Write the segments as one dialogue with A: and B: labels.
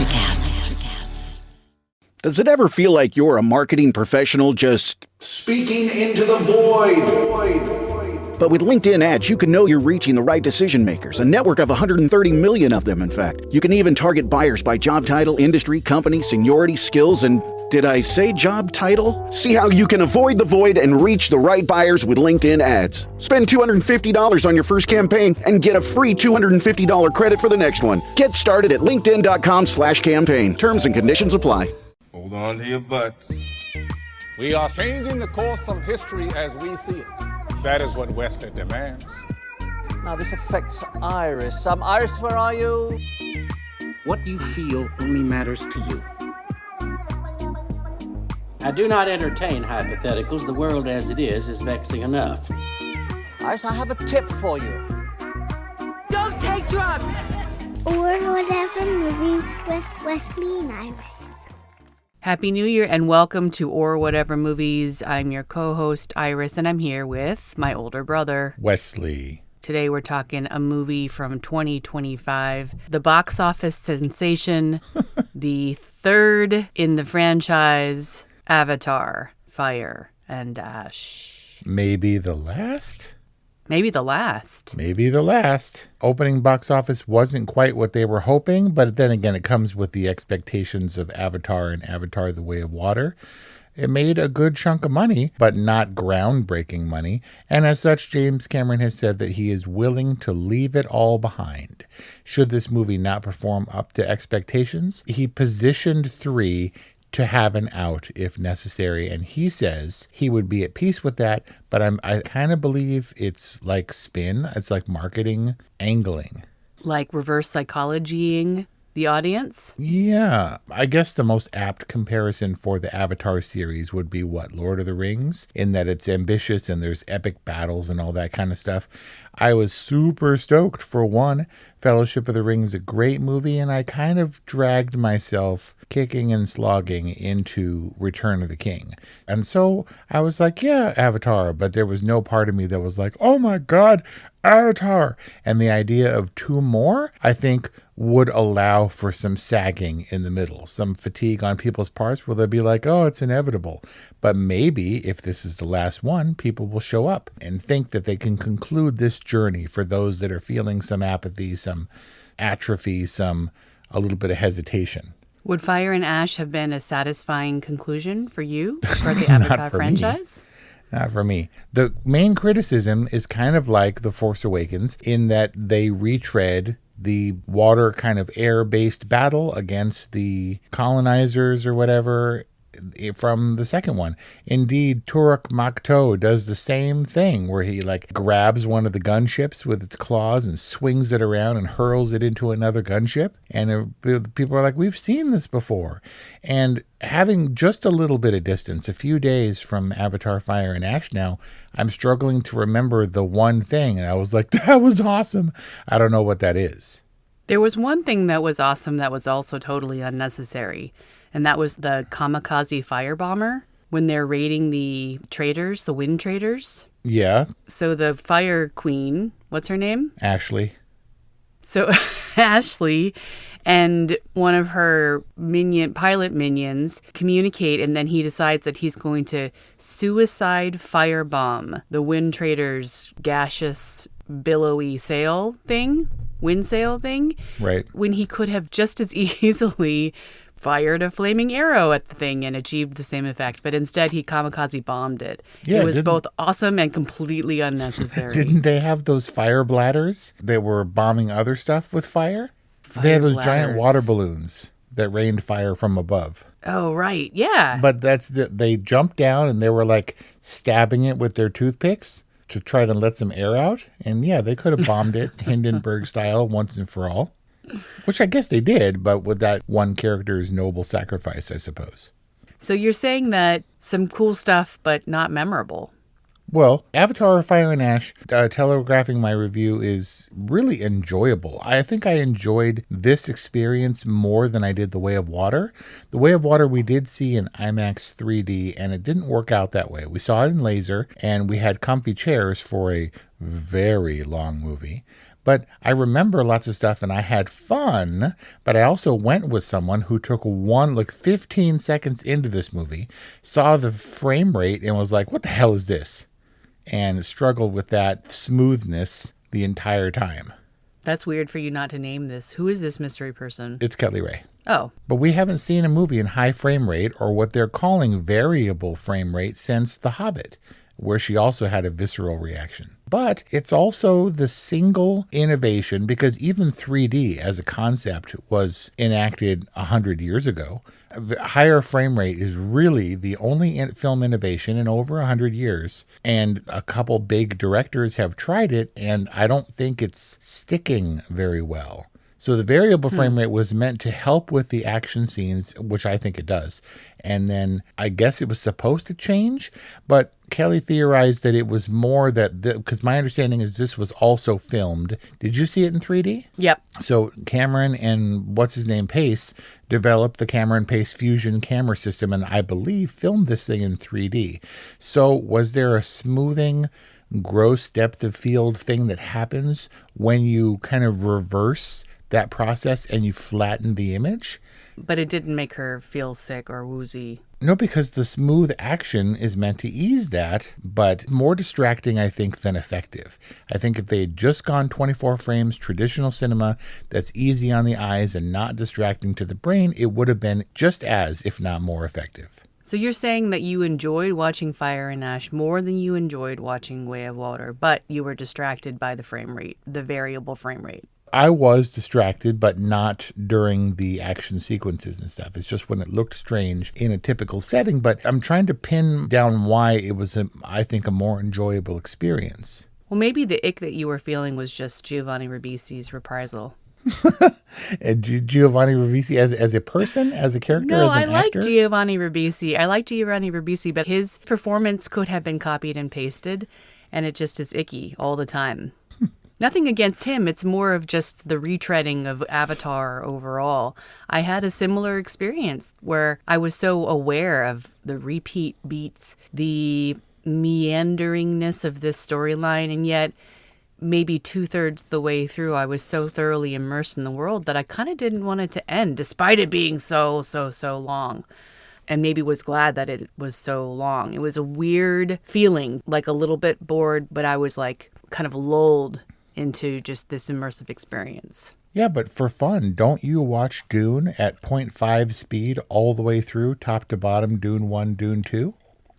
A: Electrocast.
B: Does it ever feel like you're a marketing professional just speaking into the void? But with LinkedIn ads, you can know you're reaching the right decision makers, a network of 130 million of them, in fact. You can even target buyers by job title, industry, company, seniority, skills, and did I say job title? See how you can avoid the void and reach the right buyers with LinkedIn ads. Spend $250 on your first campaign and get a free $250 credit for the next one. Get started at linkedin.com/campaign. Terms and conditions apply.
C: Hold on to your butts.
D: We are changing the course of history as we see it. That is what Wesley demands.
E: Now this affects Iris. Iris, where are you?
F: What you feel only matters to you.
G: I do not entertain hypotheticals. The world as it is vexing enough.
E: Iris, I have a tip for you.
H: Don't take drugs!
I: Or whatever movies with Wesley and Iris.
J: Happy New Year and welcome to Or Whatever Movies. I'm your co-host Iris and I'm here with my older brother,
K: Wesley.
J: Today we're talking a movie from 2025, the box office sensation, the third in the franchise, Avatar, Fire and Ash.
K: Maybe the last?
J: Maybe the last.
K: Maybe the last. Opening box office wasn't quite what they were hoping, but then again, it comes with the expectations of Avatar and Avatar: The Way of Water. It made a good chunk of money, but not groundbreaking money. And as such, James Cameron has said that he is willing to leave it all behind. Should this movie not perform up to expectations, he positioned 3 to have an out if necessary, and he says he would be at peace with that, but I kind of believe it's like spin, it's like marketing angling.
J: Like reverse psychologying the audience?
K: Yeah, I guess the most apt comparison for the Avatar series would be what, Lord of the Rings, in that it's ambitious and there's epic battles and all that kind of stuff. I was super stoked for one. Fellowship of the Ring is a great movie, and I kind of dragged myself kicking and slogging into Return of the King. And so I was like, yeah, Avatar, but there was no part of me that was like, oh my God, Avatar. And the idea of 2 more, I think, would allow for some sagging in the middle, some fatigue on people's parts where they'll be like, oh, it's inevitable. But maybe if this is the last one, people will show up and think that they can conclude this journey for those that are feeling some apathy, some atrophy, a little bit of hesitation.
J: Would Fire and Ash have been a satisfying conclusion for you for the Avatar franchise?
K: Not for me. The main criticism is kind of like The Force Awakens in that they retread the water kind of air-based battle against the colonizers or whatever from the second one. Indeed, Turok Makto does the same thing where he grabs one of the gunships with its claws and swings it around and hurls it into another gunship. And people are like, we've seen this before. And having just a little bit of distance, a few days from Avatar, Fire and Ash now, I'm struggling to remember the one thing. And I was like, that was awesome. I don't know what that is.
J: There was one thing that was awesome that was also totally unnecessary. And that was the kamikaze firebomber when they're raiding the traders, the wind traders.
K: Yeah.
J: So the fire queen, what's her name?
K: Ashley.
J: So Ashley and one of her pilot minions communicate, and then he decides that he's going to suicide firebomb the wind traders' gaseous, billowy wind sail thing.
K: Right.
J: When he could have just as easily fired a flaming arrow at the thing and achieved the same effect, but instead he kamikaze bombed it.
K: Yeah,
J: it was both awesome and completely unnecessary.
K: Didn't they have those fire bladders that were bombing other stuff with fire? They had those giant water balloons that rained fire from above.
J: Oh, right. Yeah.
K: But they jumped down and they were stabbing it with their toothpicks to try to let some air out. And yeah, they could have bombed it Hindenburg style once and for all. Which I guess they did, but with that one character's noble sacrifice, I suppose.
J: So you're saying that some cool stuff, but not memorable.
K: Well, Avatar, Fire and Ash, telegraphing my review, is really enjoyable. I think I enjoyed this experience more than I did The Way of Water. The Way of Water we did see in IMAX 3D, and it didn't work out that way. We saw it in laser, and we had comfy chairs for a very long movie. But I remember lots of stuff and I had fun, but I also went with someone who took 15 seconds into this movie, saw the frame rate and was like, what the hell is this? And struggled with that smoothness the entire time.
J: That's weird for you not to name this. Who is this mystery person?
K: It's Kelly Ray.
J: Oh.
K: But we haven't seen a movie in high frame rate or what they're calling variable frame rate since The Hobbit, where she also had a visceral reaction. But it's also the single innovation, because even 3D as a concept was enacted 100 years ago. Higher frame rate is really the only film innovation in over 100 years. And a couple big directors have tried it, and I don't think it's sticking very well. So the variable frame rate was meant to help with the action scenes, which I think it does. And then I guess it was supposed to change, but Kelly theorized that it was more because my understanding is this was also filmed. Did you see it in 3D?
J: Yep.
K: So Cameron and Pace developed the Cameron Pace Fusion camera system, and I believe filmed this thing in 3D. So was there a smoothing, gross depth of field thing that happens when you kind of reverse that process and you flatten the image?
J: But it didn't make her feel sick or woozy.
K: No, because the smooth action is meant to ease that, but more distracting, I think, than effective. I think if they had just gone 24 frames, traditional cinema, that's easy on the eyes and not distracting to the brain, it would have been just as, if not more effective.
J: So you're saying that you enjoyed watching Fire and Ash more than you enjoyed watching Way of Water, but you were distracted by the frame rate, the variable frame rate.
K: I was distracted, but not during the action sequences and stuff. It's just when it looked strange in a typical setting. But I'm trying to pin down why it was, I think, a more enjoyable experience.
J: Well, maybe the ick that you were feeling was just Giovanni Ribisi's reprisal.
K: Giovanni Ribisi as a person, as a character,
J: no,
K: as an actor?
J: I like Giovanni Ribisi, but his performance could have been copied and pasted, and it just is icky all the time. Nothing against him. It's more of just the retreading of Avatar overall. I had a similar experience where I was so aware of the repeat beats, the meanderingness of this storyline, and yet maybe 2/3 the way through, I was so thoroughly immersed in the world that I kind of didn't want it to end, despite it being so long. And maybe was glad that it was so long. It was a weird feeling, like a little bit bored, but I was like kind of lulled into just this immersive experience.
K: Yeah, but for fun, don't you watch Dune at 0.5 speed all the way through, top to bottom, Dune 1, Dune 2?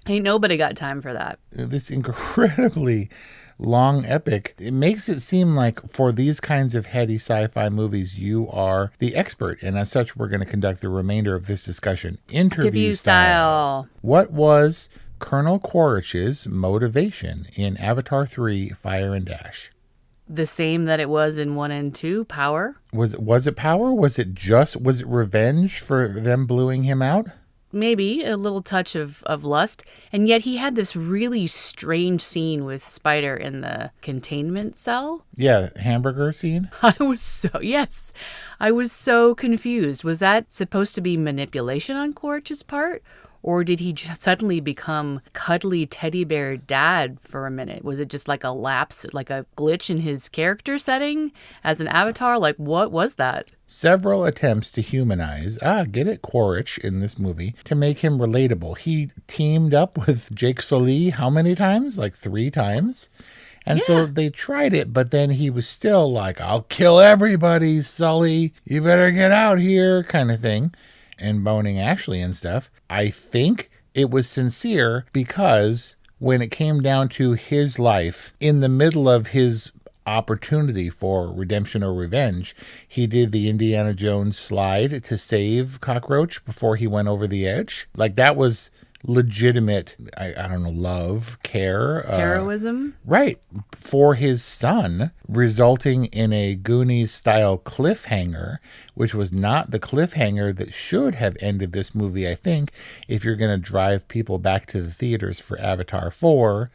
J: Ain't nobody got time for that.
K: This incredibly long epic, it makes it seem like for these kinds of heady sci-fi movies, you are the expert. And as such, we're going to conduct the remainder of this discussion interview style. What was Colonel Quaritch's motivation in Avatar 3, Fire and Ash?
J: The same that it was in 1 and 2, power.
K: Was it power? Was it revenge for them blowing him out?
J: Maybe a little touch of lust. And yet he had this really strange scene with Spider in the containment cell.
K: Yeah, hamburger scene.
J: I was so confused. Was that supposed to be manipulation on Quaritch's part? Or did he just suddenly become cuddly teddy bear dad for a minute? Was it just like a lapse, like a glitch in his character setting as an avatar? Like, what was that?
K: Several attempts to humanize, Quaritch in this movie, to make him relatable. He teamed up with Jake Sully how many times? Like 3 times? And so they tried it, but then he was still like, I'll kill everybody, Sully. You better get out here, kind of thing. And boning Ashley and stuff. I think it was sincere because when it came down to his life, in the middle of his opportunity for redemption or revenge, he did the Indiana Jones slide to save Cockroach before he went over the edge. Like, that was legitimate, I don't know, love, care.
J: Heroism?
K: Right. For his son, resulting in a Goonies-style cliffhanger, which was not the cliffhanger that should have ended this movie, I think, if you're going to drive people back to the theaters for Avatar 4,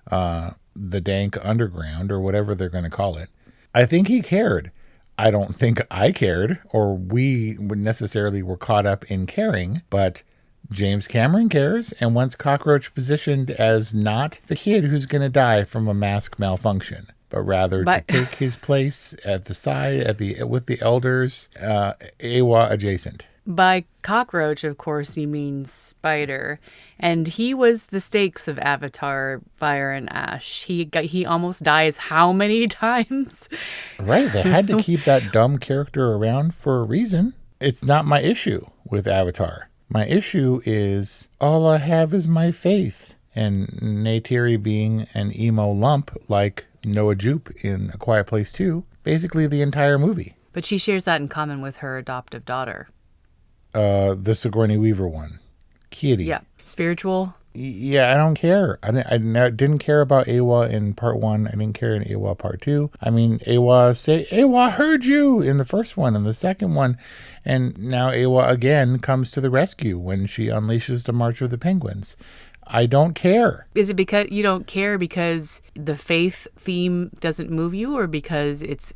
K: the Dank Underground, or whatever they're going to call it. I think he cared. I don't think I cared, or we necessarily were caught up in caring, but James Cameron cares and wants Cockroach positioned as not the kid who's going to die from a mask malfunction. but rather to take his place at the side with the elders, Awa adjacent.
J: By cockroach, of course, he means spider. And he was the stakes of Avatar Fire and Ash. He almost dies how many times?
K: Right. They had to keep that dumb character around for a reason. It's not my issue with Avatar. My issue is all I have is my faith. And Neytiri being an emo lump like Noah Jupe in A Quiet Place 2, basically the entire movie.
J: But she shares that in common with her adoptive daughter.
K: The Sigourney Weaver one. Kitty.
J: Yeah. Spiritual.
K: Yeah, I don't care. I didn't care about Awa in part 1. I didn't care in Awa part 2. I mean, Awa heard you in the first one and the second one. And now Awa again comes to the rescue when she unleashes the March of the Penguins. I don't care.
J: Is it because you don't care because the faith theme doesn't move you, or because it's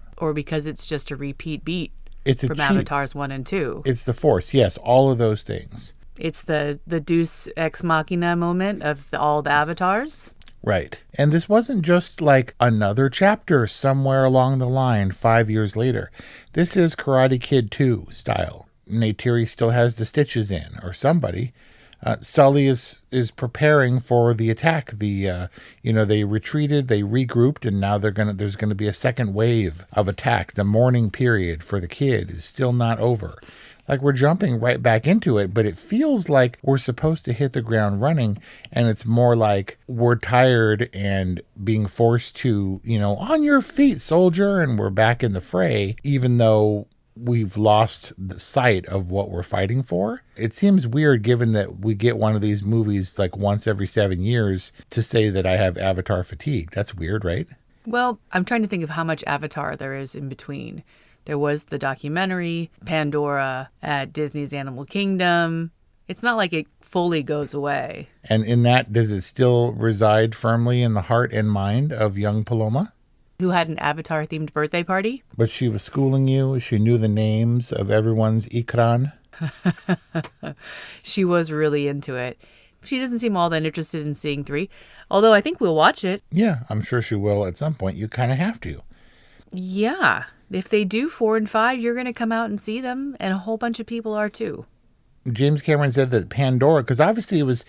J: just a repeat beat?
K: It's
J: from Avatars 1 and 2.
K: It's the Force. Yes, all of those things.
J: It's the Deus Ex Machina moment of all the Avatars.
K: Right. And this wasn't just like another chapter somewhere along the line 5 years later. This is Karate Kid 2 style. Neytiri still has the stitches in, or somebody. Sully is preparing for the attack. They retreated, they regrouped, and now there's gonna be a second wave of attack. The mourning period for the kid is still not over. Like, we're jumping right back into it, but it feels like we're supposed to hit the ground running, and it's more like we're tired and being forced to, on your feet, soldier, and we're back in the fray, even though we've lost the sight of what we're fighting for. It seems weird, given that we get one of these movies like once every 7 years, to say that I have Avatar fatigue. That's weird, right?
J: Well, I'm trying to think of how much Avatar there is in between. There was the documentary, Pandora at Disney's Animal Kingdom. It's not like it fully goes away. And
K: in that, does it still reside firmly in the heart and mind of young Paloma?
J: Who had an Avatar-themed birthday party?
K: But she was schooling you. She knew the names of everyone's ikran.
J: She was really into it. She doesn't seem all that interested in seeing 3, although I think we'll watch it.
K: Yeah, I'm sure she will at some point. You kind of have to.
J: Yeah. If they do 4 and 5, you're going to come out and see them, and a whole bunch of people are too.
K: James Cameron said that Pandora, because obviously it was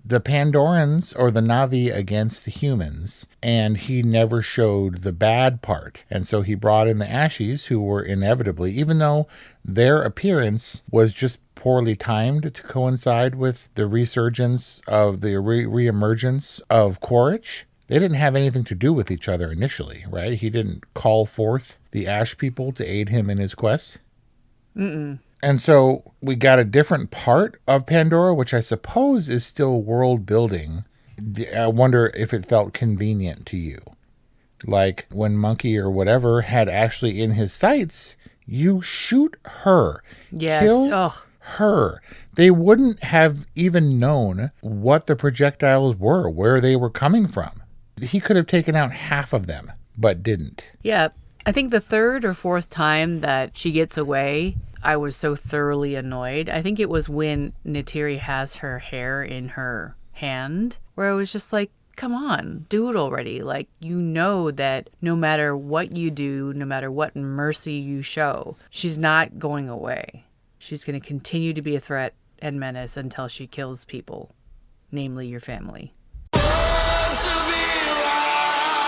K: the Pandorans or the Na'vi against the humans, and he never showed the bad part. And so he brought in the Ashies, who were inevitably, even though their appearance was just poorly timed to coincide with the resurgence of the reemergence of Quaritch, they didn't have anything to do with each other initially, right? He didn't call forth the Ash people to aid him in his quest.
J: Mm-mm.
K: And so we got a different part of Pandora, which I suppose is still world building. I wonder if it felt convenient to you. Like when Monkey or whatever had Ashley in his sights, you shoot her.
J: Yes.
K: Kill her. They wouldn't have even known what the projectiles were, where they were coming from. He could have taken out half of them, but didn't.
J: Yeah. I think the 3rd or 4th time that she gets away, I was so thoroughly annoyed. I think it was when Neytiri has her hair in her hand, where I was just like, come on, do it already. Like, you know that no matter what you do, no matter what mercy you show, she's not going away. She's going to continue to be a threat and menace until she kills people, namely your family.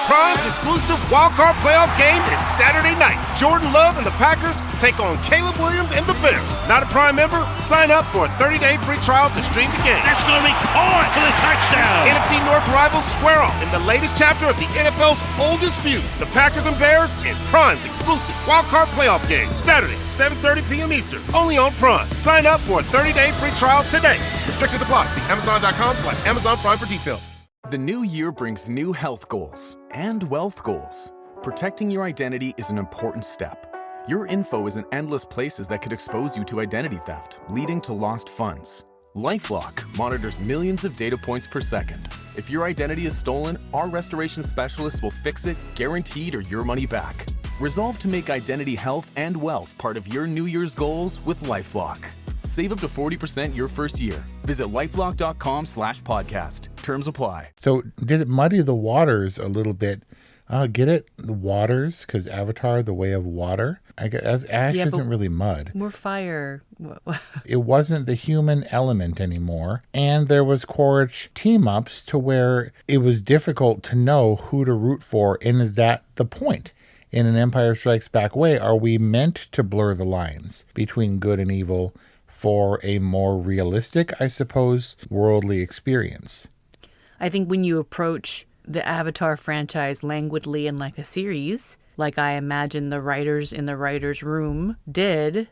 C: Prime's exclusive wildcard playoff game is Saturday night. Jordan Love and the Packers take on Caleb Williams and the Bears. Not a Prime member? Sign up for a 30-day free trial to stream the game.
A: That's going to be caught for the touchdown.
C: NFC North rivals square off in the latest chapter of the NFL's oldest feud. The Packers and Bears in Prime's exclusive wildcard playoff game. Saturday, 7:30 p.m. Eastern. Only on Prime. Sign up for a 30-day free trial today. Restrictions apply. See Amazon.com/Amazon Prime for details.
L: The new year brings new health goals and wealth goals. Protecting your identity is an important step. Your info is in endless places that could expose you to identity theft, leading to lost funds. LifeLock monitors millions of data points per second. If your identity is stolen, our restoration specialists will fix it, guaranteed, or your money back. Resolve to make identity health and wealth part of your New Year's goals with LifeLock. Save up to 40% your first year. Visit LifeLock.com/podcast. Terms apply.
K: So did it muddy the waters a little bit Get it? The waters, because Avatar, the way of water. I guess ash isn't really mud.
J: More fire.
K: It wasn't the human element anymore. And there was Quaritch team-ups to where it was difficult to know who to root for. And is that the point? In an Empire Strikes Back way, are we meant to blur the lines between good and evil for a more realistic, I suppose, worldly experience?
J: I think when you approach the Avatar franchise languidly and like a series, like I imagine the writers in the writer's room did,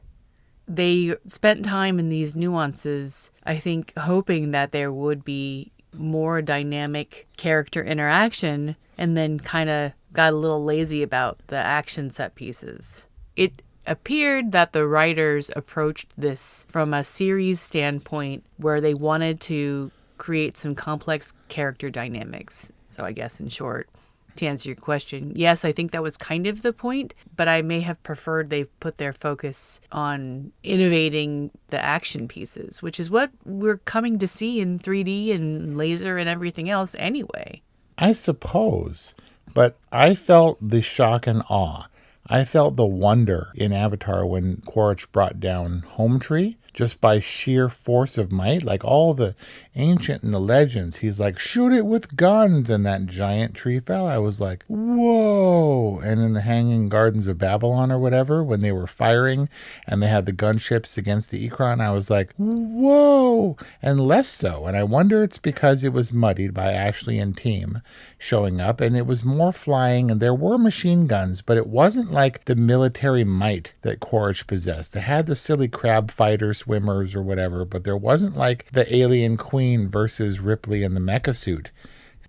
J: they spent time in these nuances, I think, hoping that there would be more dynamic character interaction, and then kind of got a little lazy about the action set pieces. It appeared that the writers approached this from a series standpoint where they wanted to create some complex character dynamics. So I guess in short, to answer your question, yes, I think that was kind of the point, but I may have preferred they put their focus on innovating the action pieces, which is what we're coming to see in 3D and laser and everything else anyway.
K: I suppose, but I felt the shock and awe. I felt the wonder in Avatar when Quaritch brought down Home Tree, just by sheer force of might. Like all the ancient and the legends, he's like, shoot it with guns, and that giant tree fell. I was like, whoa. And in the Hanging Gardens of Babylon or whatever, when they were firing and they had the gunships against the Ikran, I was like, whoa. And less so. And I wonder it's because it was muddied by Ashley and team showing up, and it was more flying, and there were machine guns, but it wasn't like the military might that Quaritch possessed. They had the silly crab fighters, swimmers or whatever, but there wasn't like the alien queen versus Ripley in the mecha suit.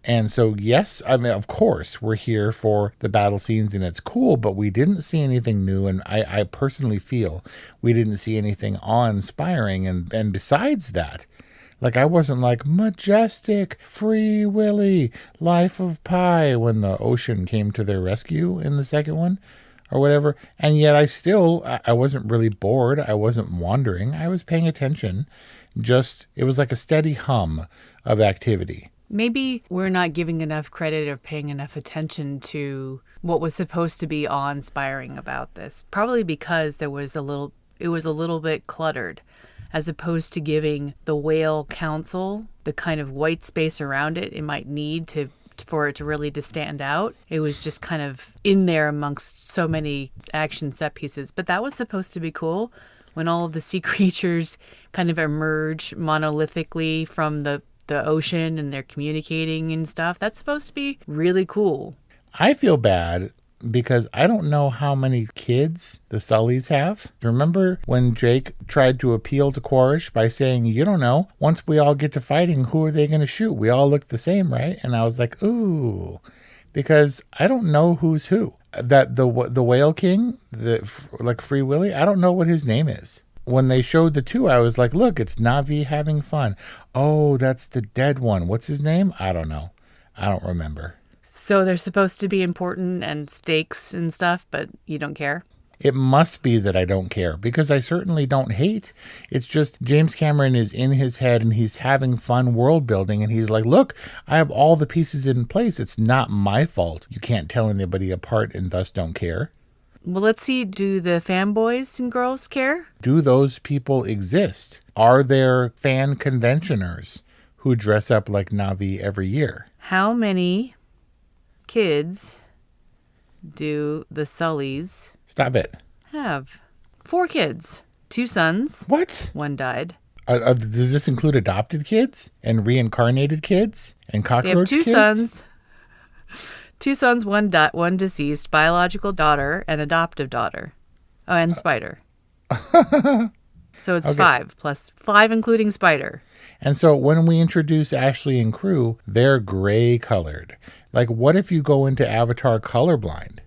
K: And so, yes, I mean, of course, we're here for the battle scenes and it's cool, but we didn't see anything new. And I personally feel we didn't see anything awe-inspiring. And besides that, like, I wasn't like majestic, free Willy, life of Pi when the ocean came to their rescue in the second one. Or whatever. And yet I wasn't really bored. I wasn't wandering. I was paying attention. It was like a steady hum of activity.
J: Maybe we're not giving enough credit or paying enough attention to what was supposed to be awe-inspiring about this. Probably because it was a little bit cluttered, as opposed to giving the whale council the kind of white space around it might need for it to really to stand out. It was just kind of in there amongst so many action set pieces. But that was supposed to be cool when all of the sea creatures kind of emerge monolithically from the ocean and they're communicating and stuff. That's supposed to be really cool.
K: I feel bad because I don't know how many kids the Sullys have. Remember when Jake tried to appeal to Quaritch by saying, you don't know, once we all get to fighting, who are they going to shoot? We all look the same, right? And I was like, ooh, because I don't know who's who. That the Whale King, like Free Willy, I don't know what his name is. When they showed the two, I was like, look, it's Na'vi having fun. Oh, that's the dead one. What's his name? I don't know. I don't remember.
J: So they're supposed to be important and stakes and stuff, but you don't care?
K: It must be that I don't care, because I certainly don't hate. It's just James Cameron is in his head and he's having fun world building, and he's like, look, I have all the pieces in place. It's not my fault. You can't tell anybody apart and thus don't care.
J: Well, let's see. Do the fanboys and girls care?
K: Do those people exist? Are there fan conventioners who dress up like Na'vi every year?
J: How many kids do the Sullys
K: Stop it.
J: have? 4 kids. 2 sons.
K: What?
J: 1 died.
K: Does this include adopted kids and reincarnated kids and cockroach kids?
J: They have 2 sons. 2 sons, 1 deceased, biological daughter, and adoptive daughter. Oh, and Spider. So it's 5 plus 5, including Spider.
K: And so when we introduce Ashley and crew, they're gray colored. Like, what if you go into Avatar colorblind?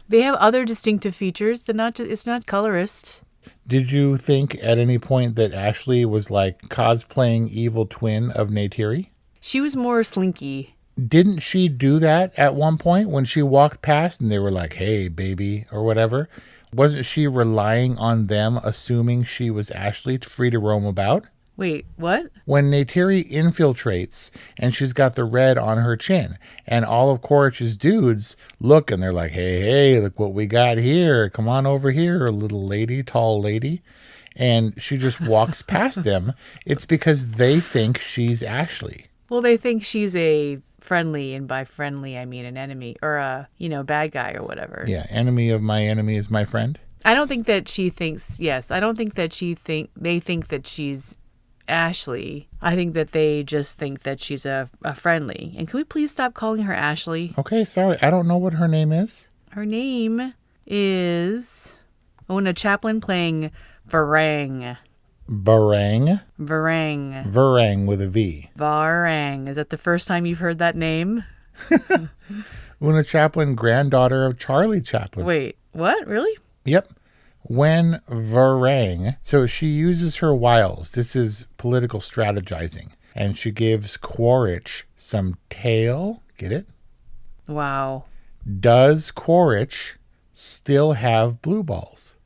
J: They have other distinctive features. It's not colorist.
K: Did you think at any point that Ashley was like cosplaying evil twin of Neytiri?
J: She was more slinky.
K: Didn't she do that at one point when she walked past and they were like, hey, baby, or whatever? Wasn't she relying on them assuming she was Ashley free to roam about?
J: Wait, what?
K: When Neytiri infiltrates and she's got the red on her chin, and all of Quaritch's dudes look and they're like, hey, look what we got here. Come on over here, little lady, tall lady. And she just walks past them. It's because they think she's Ashley.
J: Well, they think she's a friendly, and by friendly, I mean an enemy or a, bad guy or whatever.
K: Yeah, enemy of my enemy is my friend.
J: I don't think that she thinks, I don't think that they think that she's Ashley. I think that they just think that she's a friendly. And can we please stop calling her Ashley?
K: Okay, sorry. I don't know what her name is.
J: Her name is Ona Chaplin playing Varang.
K: Varang with a V.
J: Varang. Is that the first time you've heard that name?
K: Una Chaplin, granddaughter of Charlie Chaplin.
J: Wait, what? Really?
K: Yep. When Varang, so she uses her wiles. This is political strategizing. And she gives Quaritch some tail. Get it?
J: Wow.
K: Does Quaritch still have blue balls?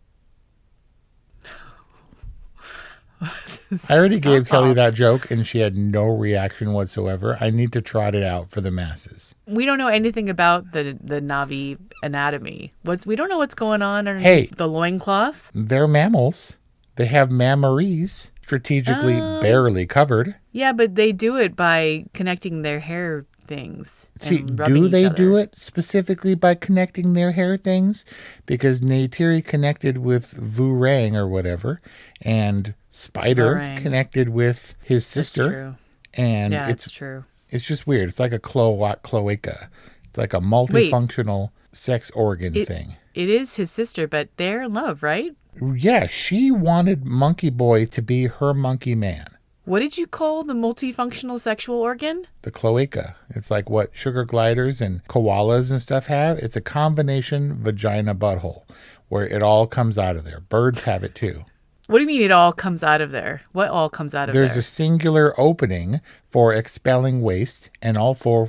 K: I already gave Kelly that joke and she had no reaction whatsoever. I need to trot it out for the masses.
J: We don't know anything about the Na'vi anatomy. We don't know what's going on underneath the loincloth.
K: They're mammals. They have mammaries, strategically barely covered.
J: Yeah, but they do it by connecting their hair things.
K: See, do they do it specifically by connecting their hair things? Because Neytiri connected with Vurang or whatever, and Spider connected with his sister.
J: That's true.
K: And
J: it's true.
K: It's just weird. It's like a cloaca. It's like a multifunctional sex organ thing.
J: It is his sister, but they're in love, right?
K: Yeah, she wanted Monkey Boy to be her monkey man.
J: What did you call the multifunctional sexual organ?
K: The cloaca. It's like what sugar gliders and koalas and stuff have. It's a combination vagina butthole where it all comes out of there. Birds have it too.
J: What do you mean it all comes out of there? What all comes out of there?
K: There's a singular opening for expelling waste and also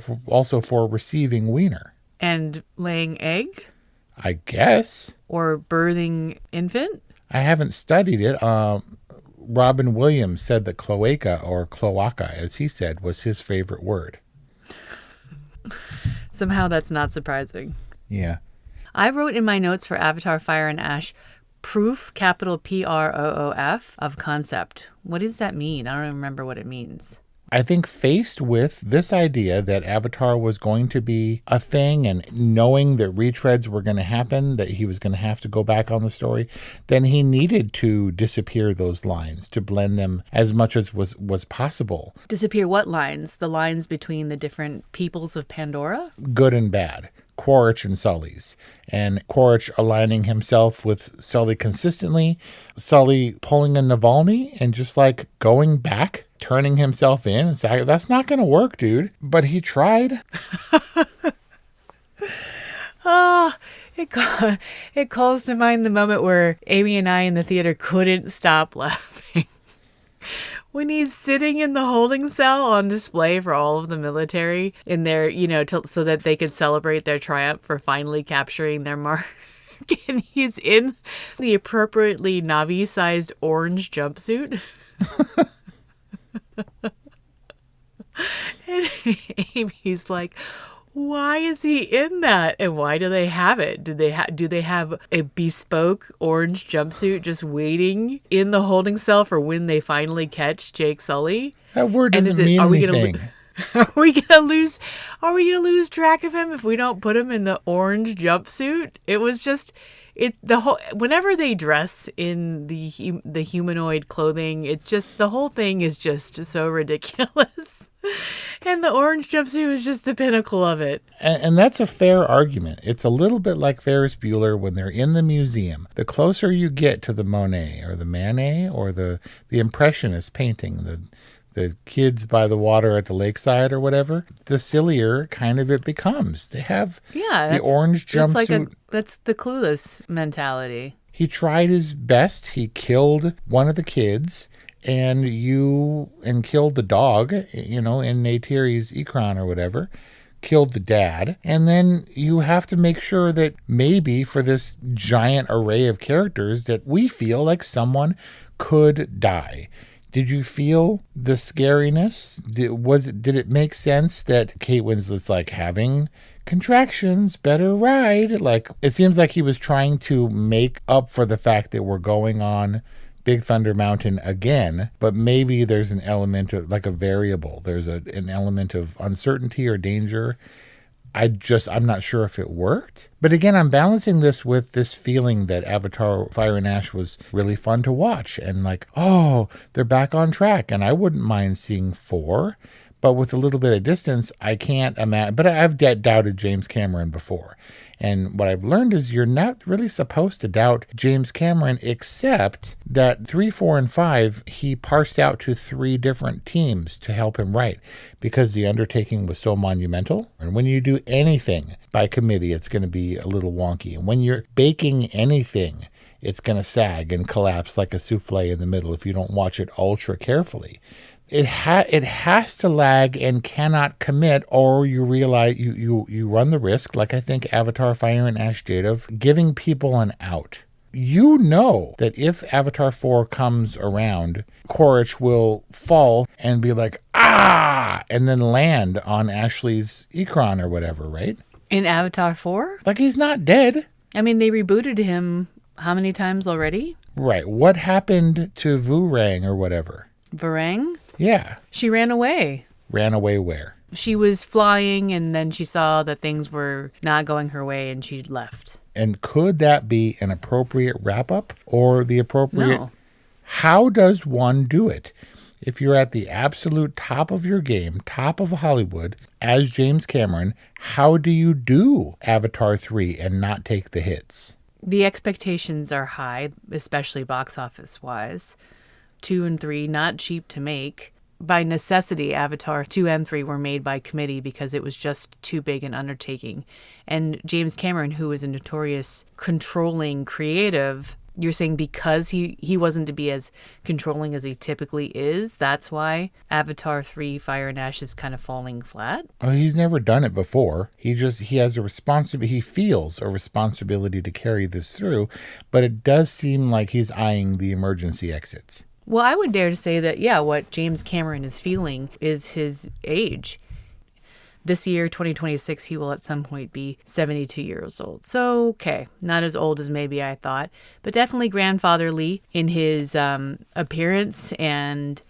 K: for receiving wiener.
J: And laying egg?
K: I guess.
J: Or birthing infant?
K: I haven't studied it. Robin Williams said that cloaca, or cloaca, as he said, was his favorite word.
J: Somehow that's not surprising.
K: Yeah.
J: I wrote in my notes for Avatar Fire and Ash, proof, capital PROOF, of concept. What does that mean? I don't remember what it means.
K: I think faced with this idea that Avatar was going to be a thing and knowing that retreads were going to happen, that he was going to have to go back on the story, then he needed to disappear those lines, to blend them as much as was possible.
J: Disappear what lines? The lines between the different peoples of Pandora?
K: Good and bad. Quaritch and Sully's, and Quaritch aligning himself with Sully consistently, Sully pulling a Navalny and just like going back, turning himself in. It's like, that's not going to work, dude. But he tried.
J: It calls to mind the moment where Amy and I in the theater couldn't stop laughing. When he's sitting in the holding cell on display for all of the military in their, so that they could celebrate their triumph for finally capturing their mark. And he's in the appropriately Na'vi-sized orange jumpsuit. And Amy's like, why is he in that? And why do they have it? Do they have a bespoke orange jumpsuit just waiting in the holding cell for when they finally catch Jake Sully?
K: That word doesn't mean anything.
J: Are we gonna lose track of him if we don't put him in the orange jumpsuit? It was just whenever they dress in the humanoid clothing, it's just the whole thing is just so ridiculous. And the orange jumpsuit is just the pinnacle of it.
K: And that's a fair argument. It's a little bit like Ferris Bueller when they're in the museum. The closer you get to the Monet or the Manet or the Impressionist painting, the kids by the water at the lakeside or whatever, the sillier kind of it becomes. They have the orange jumpsuit.
J: That's the Clueless mentality.
K: He tried his best. He killed one of the kids and killed the dog, in Neytiri's Ikran or whatever, killed the dad. And then you have to make sure that maybe for this giant array of characters that we feel like someone could die. Did you feel the scariness? Did it make sense that Kate Winslet's like having contractions, better ride? Like, it seems like he was trying to make up for the fact that we're going on Big Thunder Mountain again, but maybe there's an element of like a variable. There's an element of uncertainty or danger. I'm not sure if it worked. But again, I'm balancing this with this feeling that Avatar Fire and Ash was really fun to watch. And like, oh, they're back on track. And I wouldn't mind seeing 4. But with a little bit of distance, I can't imagine. But I've doubted James Cameron before. And what I've learned is you're not really supposed to doubt James Cameron, except that 3, 4, and 5, he parsed out to 3 different teams to help him write because the undertaking was so monumental. And when you do anything by committee, it's going to be a little wonky. And when you're baking anything, it's going to sag and collapse like a souffle in the middle if you don't watch it ultra carefully. It has to lag and cannot commit, or you realize you run the risk, like I think Avatar Fire and Ash did, of giving people an out. You know that if Avatar 4 comes around, Quaritch will fall and be like, ah, and then land on Ashley's Ikron or whatever, right?
J: In Avatar 4?
K: Like, he's not dead.
J: I mean, they rebooted him how many times already?
K: Right. What happened to Vurang or whatever?
J: Varang?
K: Yeah.
J: She ran away.
K: Ran away where?
J: She was flying and then she saw that things were not going her way and she left.
K: And could that be an appropriate wrap-up or the appropriate...
J: No.
K: How does one do it? If you're at the absolute top of your game, top of Hollywood, as James Cameron, how do you do Avatar 3 and not take the hits?
J: The expectations are high, especially box office-wise. 2 and 3, not cheap to make. By necessity, Avatar 2 and 3 were made by committee because it was just too big an undertaking. And James Cameron, who is a notorious controlling creative, you're saying because he wasn't to be as controlling as he typically is, that's why Avatar 3 Fire and Ash is kind of falling flat?
K: Oh, he's never done it before. He has a responsibility. He feels a responsibility to carry this through, but it does seem like he's eyeing the emergency exits.
J: Well, I would dare to say that, yeah, what James Cameron is feeling is his age. This year, 2026, he will at some point be 72 years old. So, okay, not as old as maybe I thought, but definitely grandfatherly in his appearance and...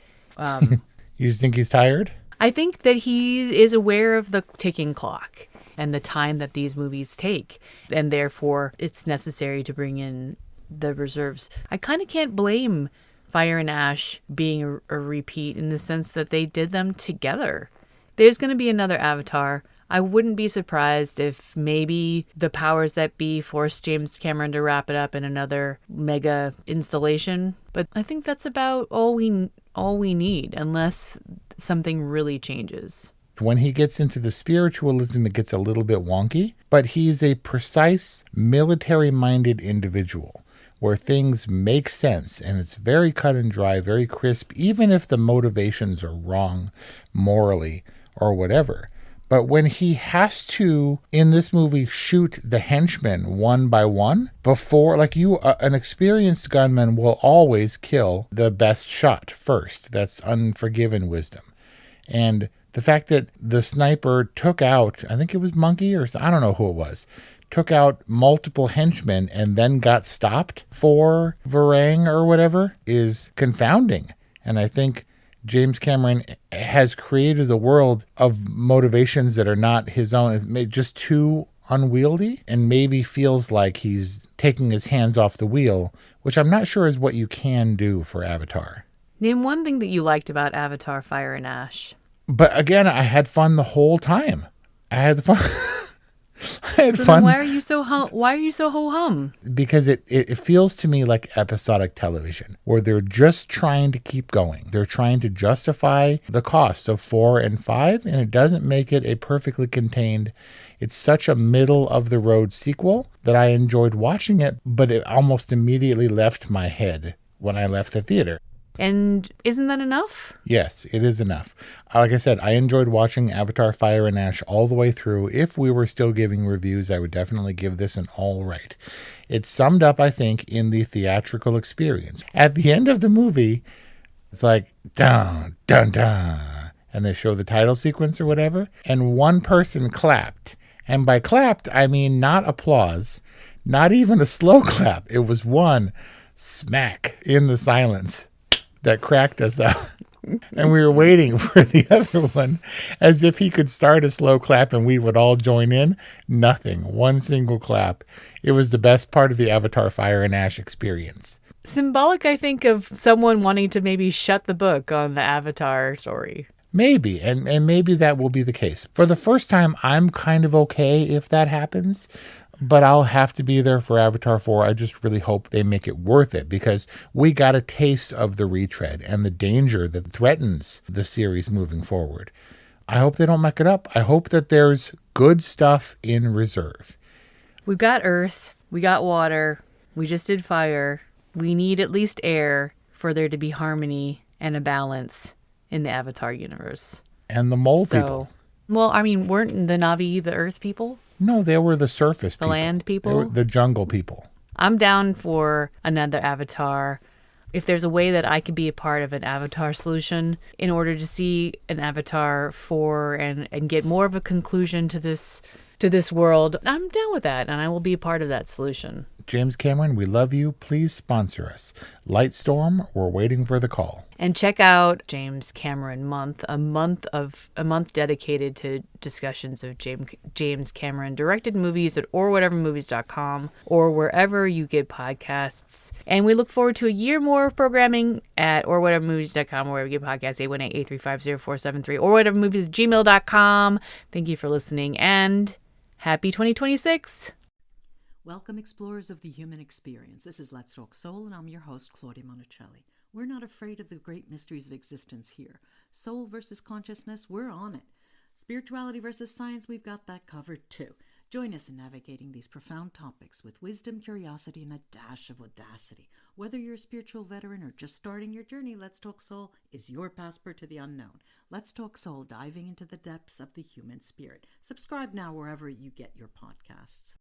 K: You think he's tired?
J: I think that he is aware of the ticking clock and the time that these movies take, and therefore it's necessary to bring in the reserves. I kind of can't blame Fire and Ash being a repeat in the sense that they did them together. There's going to be another Avatar. I wouldn't be surprised if maybe the powers that be forced James Cameron to wrap it up in another mega installation. But I think that's about all we need, unless something really changes.
K: When he gets into the spiritualism, it gets a little bit wonky, but he's a precise, military-minded individual, where things make sense and it's very cut and dry, very crisp, even if the motivations are wrong morally or whatever. But when he has to, in this movie, shoot the henchmen one by one, before, like an experienced gunman will always kill the best shot first. That's Unforgiven wisdom. And the fact that the sniper took out, I think it was Monkey or I don't know who it was, took out multiple henchmen and then got stopped for Varang or whatever is confounding. And I think James Cameron has created a world of motivations that are not his own. It's just too unwieldy and maybe feels like he's taking his hands off the wheel, which I'm not sure is what you can do for Avatar.
J: Name one thing that you liked about Avatar Fire and Ash.
K: But again, I had fun the whole time. I had fun.
J: Then why are you so ho-hum?
K: Because it feels to me like episodic television, where they're just trying to keep going. They're trying to justify the cost of 4 and 5, and it doesn't make it a perfectly contained. It's such a middle-of-the-road sequel that I enjoyed watching it, but it almost immediately left my head when I left the theater.
J: And isn't that enough?
K: Yes, it is enough. Like I said, I enjoyed watching Avatar Fire and Ash all the way through. If we were still giving reviews, I would definitely give this an all right. It's summed up, I think, in the theatrical experience. At the end of the movie, It's like, dun, dun, dun. And they show the title sequence or whatever. And one person clapped. And by clapped, I mean not applause, not even a slow clap. It was one smack in the silence that cracked us up. And we were waiting for the other one as if he could start a slow clap and we would all join in. Nothing. One single clap. It was the best part of the Avatar Fire and Ash experience.
J: Symbolic, I think, of someone wanting to maybe shut the book on the Avatar story.
K: Maybe, and maybe that will be the case. For the first time, I'm kind of okay if that happens, but I'll have to be there for Avatar 4. I just really hope they make it worth it, because we got a taste of the retread and the danger that threatens the series moving forward. I hope they don't muck it up. I hope that there's good stuff in reserve.
J: We've got earth, we got water, we just did fire. We need at least air for there to be harmony and a balance in the Avatar universe.
K: And the mole people.
J: Well, I mean, weren't the Na'vi the earth people?
K: No, they were the surface people.
J: The land people?
K: They were the jungle people.
J: I'm down for another Avatar. If there's a way that I could be a part of an Avatar solution in order to see an Avatar 4 and get more of a conclusion to this world, I'm down with that, and I will be a part of that solution.
K: James Cameron, we love you. Please sponsor us. Lightstorm, we're waiting for the call.
J: And check out James Cameron Month, a month dedicated to discussions of James Cameron directed movies at orwhatevermovies.com or wherever you get podcasts. And we look forward to a year more of programming at orwhatevermovies.com, wherever you get podcasts, 818-835-0473, orwhatevermovies@gmail.com. Thank you for listening, and happy 2026.
M: Welcome, explorers of the human experience. This is Let's Talk Soul, and I'm your host, Claudia Monicelli. We're not afraid of the great mysteries of existence here. Soul versus consciousness, we're on it. Spirituality versus science, we've got that covered too. Join us in navigating these profound topics with wisdom, curiosity, and a dash of audacity. Whether you're a spiritual veteran or just starting your journey, Let's Talk Soul is your passport to the unknown. Let's Talk Soul, diving into the depths of the human spirit. Subscribe now wherever you get your podcasts.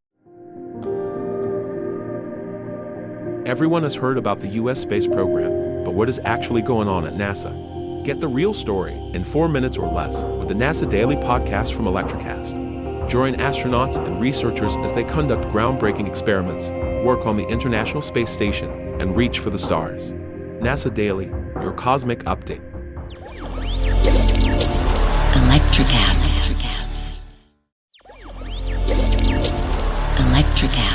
N: Everyone has heard about the U.S. space program, but what is actually going on at NASA? Get the real story in 4 minutes or less with the NASA Daily Podcast from Electricast. Join astronauts and researchers as they conduct groundbreaking experiments, work on the International Space Station, and reach for the stars. NASA Daily, your cosmic update.
O: Electricast. Electricast.